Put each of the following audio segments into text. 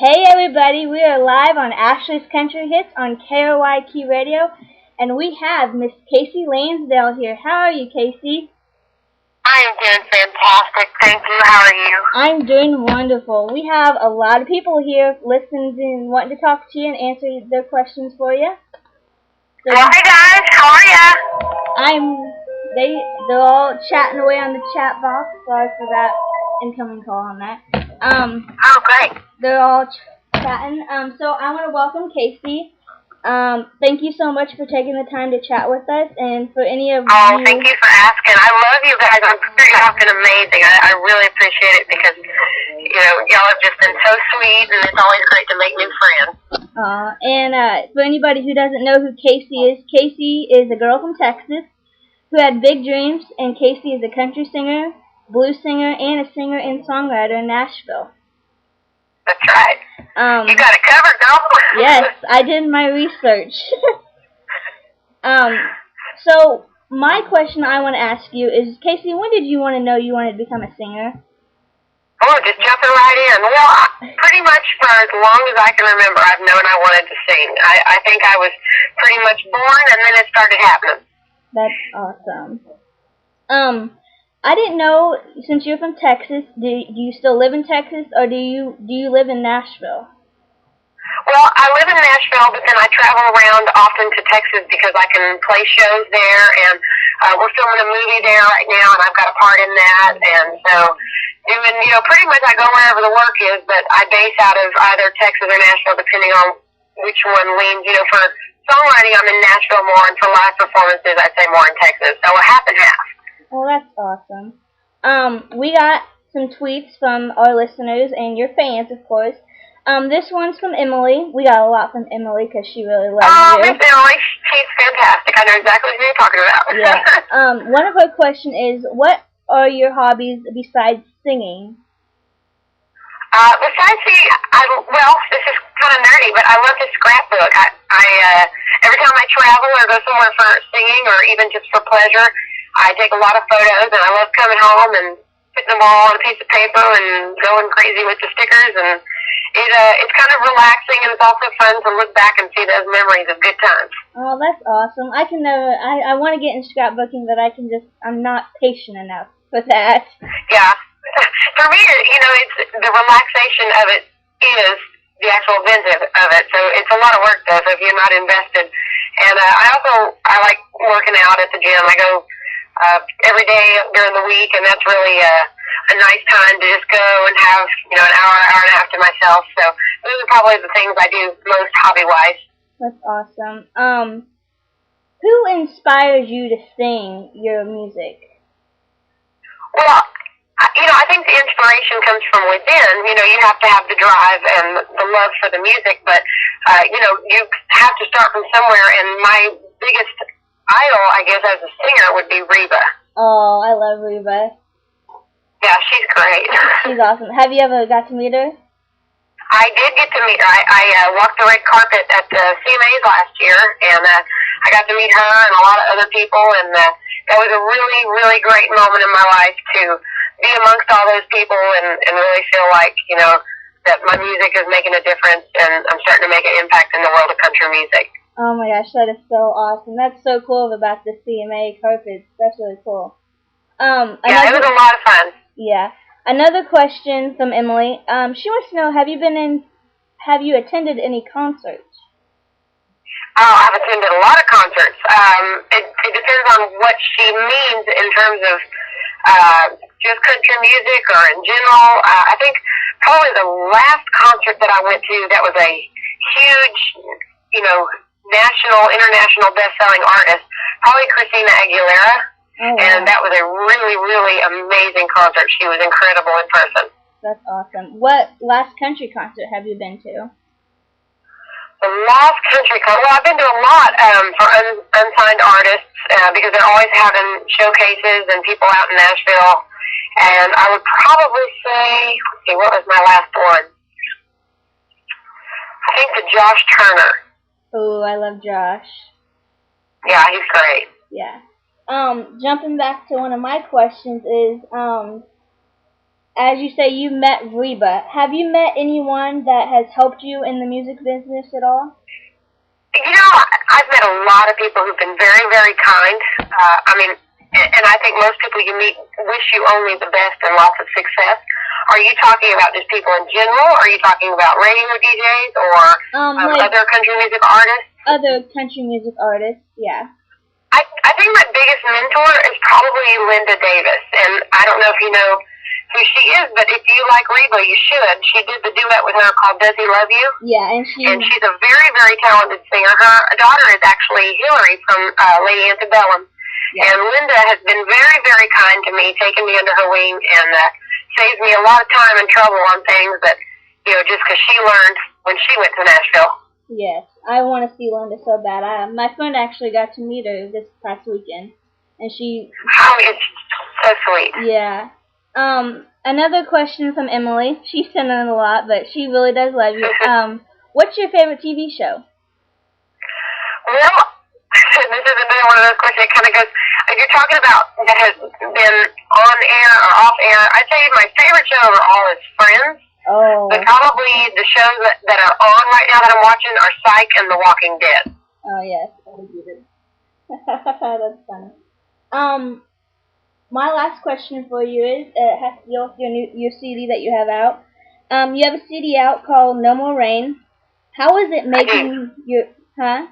Hey everybody, we are live on Ashley's Country Hits on KOYQ Radio, and we have Miss Kasey Lansdale here. How are you, Kasey? I am doing fantastic, thank you. How are you? I'm doing wonderful. We have a lot of people here listening and wanting to talk to you and answer their questions for you. So, well, hey guys, how are ya? They're all chatting away on the chat box. Sorry for that incoming call on that. Oh, great. They're all chatting. So I want to welcome Kasey. Thank you so much for taking the time to chat with us, and for any of Oh, thank you for asking. I love you guys. I'm pretty often amazing. I really appreciate it because, y'all have just been so sweet, and it's always great to make new friends. For anybody who doesn't know who Kasey is a girl from Texas who had big dreams, and Kasey is a country singer, blues singer, and a singer and songwriter in Nashville. That's right. You got it covered, girl. Yes, I did my research. So my question I want to ask you is, Kasey, when did you want to know you wanted to become a singer? Oh, just jumping right in. Well, pretty much for as long as I can remember, I've known I wanted to sing. I think I was pretty much born, and then it started happening. That's awesome. I didn't know, since you're from Texas, do you still live in Texas, or do you live in Nashville? Well, I live in Nashville, but then I travel around often to Texas because I can play shows there, and we're filming a movie there right now, and I've got a part in that, and so doing, pretty much I go wherever the work is, but I base out of either Texas or Nashville, depending on which one leans. For songwriting, I'm in Nashville more, and for live performances, I'd say more in Texas, so a half and half. Well, that's awesome. We got some tweets from our listeners and your fans, of course. This one's from Emily. We got a lot from Emily because she really loves you. Oh, Miss Emily, she's fantastic. I know exactly who you're talking about. Yeah. One of her questions is, what are your hobbies besides singing? Besides this is kind of nerdy, but I love to scrapbook. I every time I travel or go somewhere for singing or even just for pleasure, I take a lot of photos, and I love coming home and putting them all on a piece of paper and going crazy with the stickers, and it's kind of relaxing, and it's also fun to look back and see those memories of good times. Oh, that's awesome. I can never, I want to get in scrapbooking, but I'm not patient enough for that. Yeah. For me, it's the relaxation of it is the actual event of it, so it's a lot of work, though, so if you're not invested. And I like working out at the gym. I go every day during the week, and that's really a nice time to just go and have, an hour and a half to myself. So those are probably the things I do most hobby-wise. That's awesome. Who inspires you to sing your music? Well, I think the inspiration comes from within. You have to have the drive and the love for the music, but, you have to start from somewhere, and my biggest idol, I guess, as a singer would be Reba. Oh, I love Reba. Yeah, she's great. She's awesome. Have you ever got to meet her? I did get to meet her. I walked the red carpet at the CMAs last year, and I got to meet her and a lot of other people, and that was a really, really great moment in my life to be amongst all those people and really feel like, that my music is making a difference, and I'm starting to make an impact in the world of country music. Oh my gosh, that is so awesome. That's so cool about the CMA carpets. That's really cool. Yeah, it was a lot of fun. Yeah. Another question from Emily. She wants to know, have you attended any concerts? Oh, I've attended a lot of concerts. It depends on what she means in terms of just country music or in general. I think probably the last concert that I went to that was a huge, national, international best-selling artist, probably Christina Aguilera. Oh, wow. And that was a really, really amazing concert. She was incredible in person. That's awesome. What last country concert have you been to? The last country concert, well, I've been to a lot for unsigned artists because they're always having showcases and people out in Nashville. And I would probably say, what was my last one? I think the Josh Turner. Oh, I love Josh. Yeah, he's great. Yeah. Jumping back to one of my questions is, as you say, you met Reba. Have you met anyone that has helped you in the music business at all? I've met a lot of people who've been very, very kind. And I think most people you meet wish you only the best and lots of success. Are you talking about just people in general? Or are you talking about radio DJs or other country music artists? Other country music artists, yeah. I think my biggest mentor is probably Linda Davis. And I don't know if you know who she is, but if you like Reba, you should. She did the duet with her called Does He Love You? Yeah, and she's a very, very talented singer. Her daughter is actually Hillary from Lady Antebellum. Yeah. And Linda has been very, very kind to me, taking me under her wing, and saves me a lot of time and trouble on things that, just because she learned when she went to Nashville. Yes, I want to see Linda so bad. My friend actually got to meet her this past weekend, and she... Oh, it's so sweet. Yeah. Another question from Emily. She sent in a lot, but she really does love you. What's your favorite TV show? Well, this is another one of those questions that kind of goes, if you're talking about that has been on air or off air, I'd say my favorite show overall is Friends. Oh. But probably the shows that are on right now that I'm watching are Psych and The Walking Dead. Oh, yes. That's funny. My last question for you is, it has to deal with your CD that you have out. You have a CD out called No More Rain. How is it making your... Huh?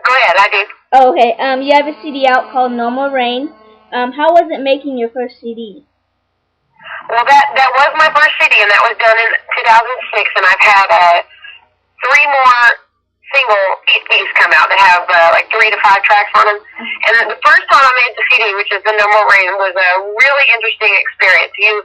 Go ahead, I do. Oh, okay. You have a CD out called No More Rain. How was it making your first CD? Well, that was my first CD, and that was done in 2006, and I've had 3 more single EPs come out that have like 3 to 5 tracks on them. And the first time I made the CD, which is the No More Rain, was a really interesting experience. You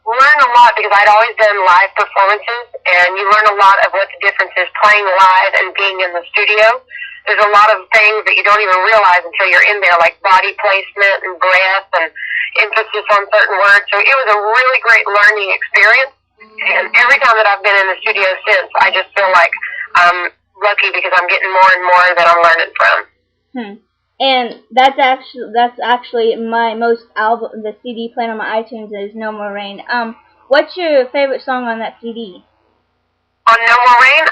learn a lot because I'd always done live performances, and you learn a lot of what the difference is playing live and being in the studio. There's a lot of things that you don't even realize until you're in there, like body placement and breath and emphasis on certain words. So it was a really great learning experience. And every time that I've been in the studio since, I just feel like I'm lucky because I'm getting more and more that I'm learning from. And that's actually my most the CD playing on my iTunes is No More Rain. What's your favorite song on that CD? On No More Rain?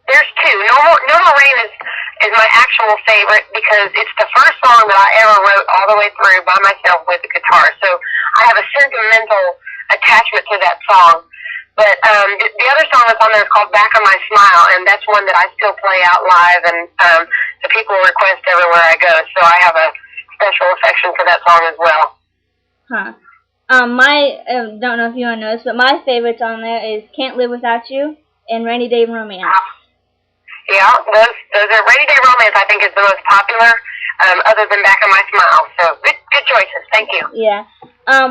There's 2. No More Rain is my actual favorite because it's the first song that I ever wrote all the way through by myself with the guitar. So I have a sentimental attachment to that song. But the other song that's on there is called Back on My Smile, and that's one that I still play out live, and the people request everywhere I go. So I have a special affection for that song as well. Huh. Don't know if you want to know this, but my favorites on there is Can't Live Without You and Rainy Day Romance. Yeah, those are Rainy Day Romance, I think, is the most popular, other than Back on My Smile. So good choices. Thank you. Yeah.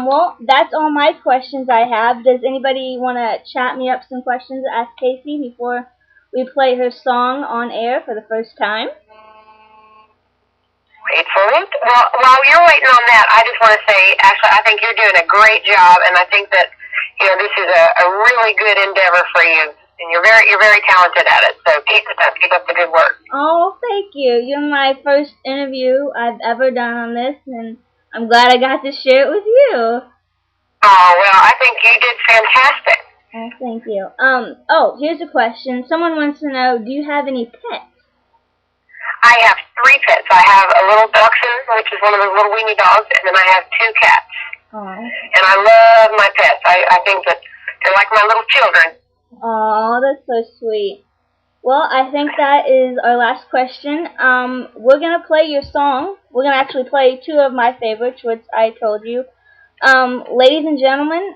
Well, that's all my questions I have. Does anybody want to chat me up some questions to ask Kasey before we play her song on air for the first time? Wait for it. Well, while you're waiting on that, I just want to say, Ashley, I think you're doing a great job, and I think that this is a really good endeavor for you. And you're very talented at it, so keep up the good work. Oh, thank you. You're my first interview I've ever done on this, and I'm glad I got to share it with you. Oh, well, I think you did fantastic. Oh, thank you. Here's a question. Someone wants to know, do you have any pets? I have 3 pets. I have a little dachshund, which is one of those little weenie dogs, and then I have 2 cats. Oh. And I love my pets. I think that they're like my little children. Oh, that's so sweet. Well, I think that is our last question. We're going to play your song. We're going to actually play 2 of my favorites, which I told you. Ladies and gentlemen,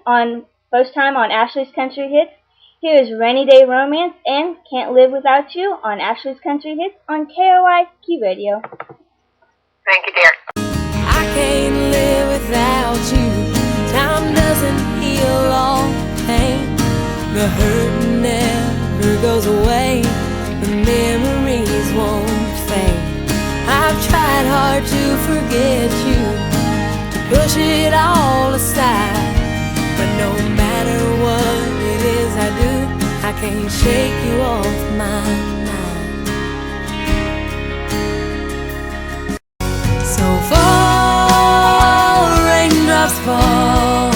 first time on Ashley's Country Hits, here is Rainy Day Romance and Can't Live Without You on Ashley's Country Hits on KOI Key Radio. Thank you, dear. I can't live without you. Time doesn't heal all pain. The hurt never goes away. The memories won't fade. I've tried hard to forget you, to push it all aside. But no matter what it is I do, I can't shake you off my mind. So fall, raindrops fall.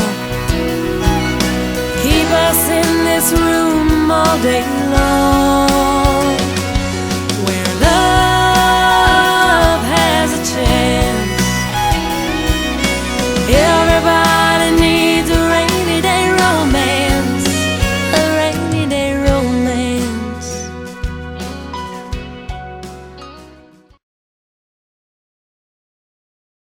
all day long.